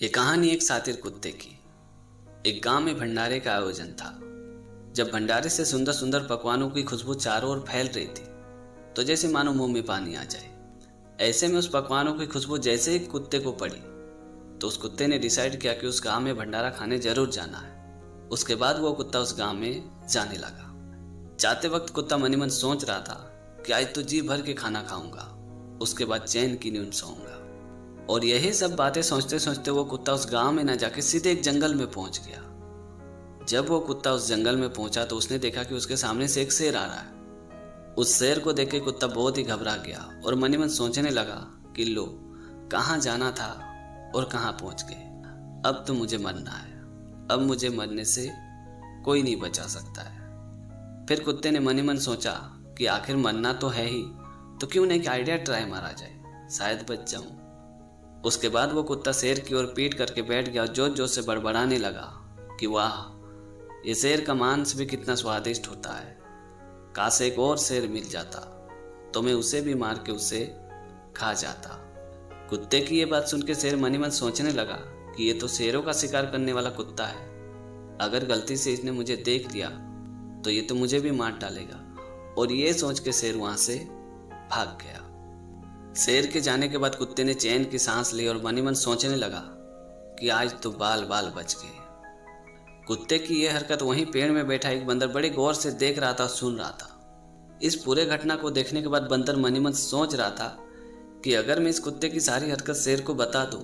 ये कहानी एक सातिर कुत्ते की। एक गांव में भंडारे का आयोजन था। जब भंडारे से सुंदर सुंदर पकवानों की खुशबू चारों ओर फैल रही थी तो जैसे मानो मुंह में पानी आ जाए। ऐसे में उस पकवानों की खुशबू जैसे ही कुत्ते को पड़ी तो उस कुत्ते ने डिसाइड किया कि उस गांव में भंडारा खाने जरूर जाना है। उसके बाद वो कुत्ता उस गांव में जाने लगा। जाते वक्त कुत्ता मनी मन सोच रहा था कि आज तो जी भर के खाना खाऊंगा, उसके बाद चैन की नींद सोऊंगा। और यही सब बातें सोचते सोचते वो कुत्ता उस गांव में न जाके सीधे एक जंगल में पहुंच गया। जब वो कुत्ता उस जंगल में पहुंचा तो उसने देखा कि उसके सामने से एक शेर आ रहा है। उस शेर को देख के कुत्ता बहुत ही घबरा गया और मनी मन सोचने लगा कि लो, कहाँ जाना था और कहाँ पहुंच गए। अब तो मुझे मरना है, अब मुझे मरने से कोई नहीं बचा सकता है। फिर कुत्ते ने मनी मन सोचा कि आखिर मरना तो है ही, तो क्यों नहीं एक आइडिया ट्राई मारा जाए, शायद बच जाऊं। उसके बाद वो कुत्ता शेर की ओर पीट करके बैठ गया और जोर जोर से बड़बड़ाने लगा कि वाह, ये शेर का मांस भी कितना स्वादिष्ट होता है। काश एक और शेर मिल जाता तो मैं उसे भी मार के उसे खा जाता। कुत्ते की ये बात सुन के शेर मनी मन सोचने लगा कि ये तो शेरों का शिकार करने वाला कुत्ता है। अगर गलती से इसने मुझे देख लिया तो ये तो मुझे भी मार डालेगा। और ये सोच के शेर वहां से भाग गया। शेर के जाने के बाद कुत्ते ने चैन की सांस ली और मनी मन सोचने लगा कि आज तो बाल बाल बच गए। कुत्ते की यह हरकत वहीं पेड़ में बैठा एक बंदर बड़े गौर से देख रहा था, सुन रहा था। इस पूरे घटना को देखने के बाद बंदर मनी मन सोच रहा था कि अगर मैं इस कुत्ते की सारी हरकत शेर को बता दूं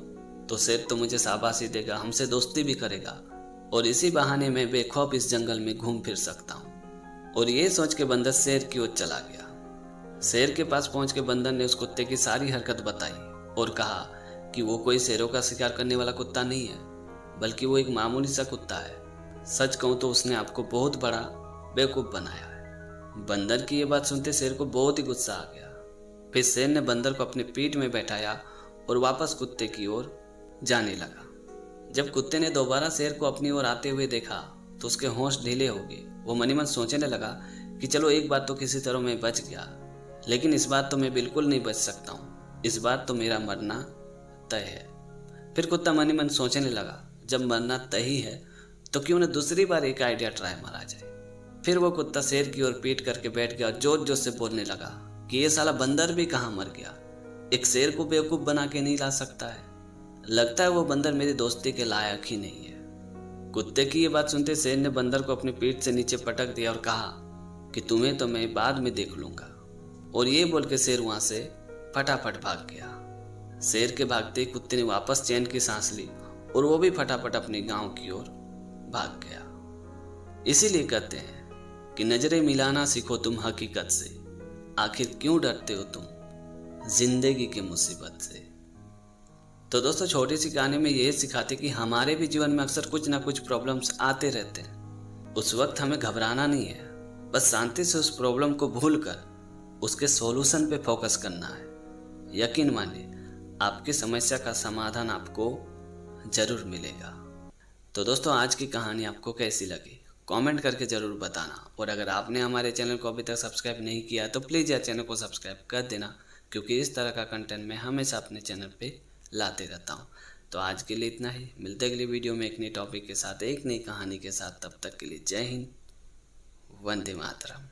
तो शेर तो मुझे शाबाशी देगा, हमसे दोस्ती भी करेगा और इसी बहाने मैं बेखौफ इस जंगल में घूम फिर सकता हूं। और ये सोच के बंदर शेर की ओर चला गया। शेर के पास पहुंच के बंदर ने उस कुत्ते की सारी हरकत बताई और कहा कि वो कोई शेरों का शिकार करने वाला कुत्ता नहीं है, बल्कि वो एक मामूली सा कुत्ता है। सच कहूं तो उसने आपको बहुत बड़ा बेवकूफ बनाया है। बंदर की ये बात सुनते शेर को बहुत ही गुस्सा आ गया। फिर शेर ने बंदर को अपनी पीठ में बैठाया और वापस कुत्ते की ओर जाने लगा। जब कुत्ते ने दोबारा शेर को अपनी ओर आते हुए देखा तो उसके होश ढीले हो गए। वो मनी मन सोचने लगा कि चलो, एक बार तो किसी तरह मैं बच गया, लेकिन इस बार तो मैं बिल्कुल नहीं बच सकता हूँ। इस बार तो मेरा मरना तय है। फिर कुत्ता मनी मन सोचने लगा, जब मरना तय ही है तो क्यों न दूसरी बार एक आइडिया ट्राई मारा जाए। फिर वो कुत्ता शेर की ओर पीट करके बैठ गया और जोर जोर से बोलने लगा कि ये साला बंदर भी कहाँ मर गया, एक शेर को बेवकूफ बना के नहीं ला सकता है। लगता है वो बंदर मेरी दोस्ती के लायक ही नहीं है। कुत्ते की ये बात सुनते शेर ने बंदर को अपनी पीठ से नीचे पटक दिया और कहा कि तुम्हें तो मैं बाद में देख लूंगा। और ये बोल के शेर वहां से फटाफट भाग गया। शेर के भागते ही कुत्ते ने वापस चैन की सांस ली और वो भी फटाफट अपने गांव की ओर भाग गया। इसीलिए कहते हैं कि नजरें मिलाना सीखो तुम हकीकत से, आखिर क्यों डरते हो तुम जिंदगी की मुसीबत से। तो दोस्तों, छोटी सी कहानी में यही सिखाते कि हमारे भी जीवन में अक्सर कुछ ना कुछ प्रॉब्लम्स आते रहते हैं। उस वक्त हमें घबराना नहीं है, बस शांति से उस प्रॉब्लम को भूल कर उसके सॉल्यूशन पे फोकस करना है। यकीन मानिए, आपकी समस्या का समाधान आपको जरूर मिलेगा। तो दोस्तों, आज की कहानी आपको कैसी लगी कमेंट करके जरूर बताना। और अगर आपने हमारे चैनल को अभी तक सब्सक्राइब नहीं किया तो प्लीज़ यार चैनल को सब्सक्राइब कर देना, क्योंकि इस तरह का कंटेंट मैं हमेशा अपने चैनल पे लाते रहता हूँ। तो आज के लिए इतना ही। मिलते अगली वीडियो में एक नई टॉपिक के साथ, एक नई कहानी के साथ। तब तक के लिए जय हिंद, वंदे मातरम।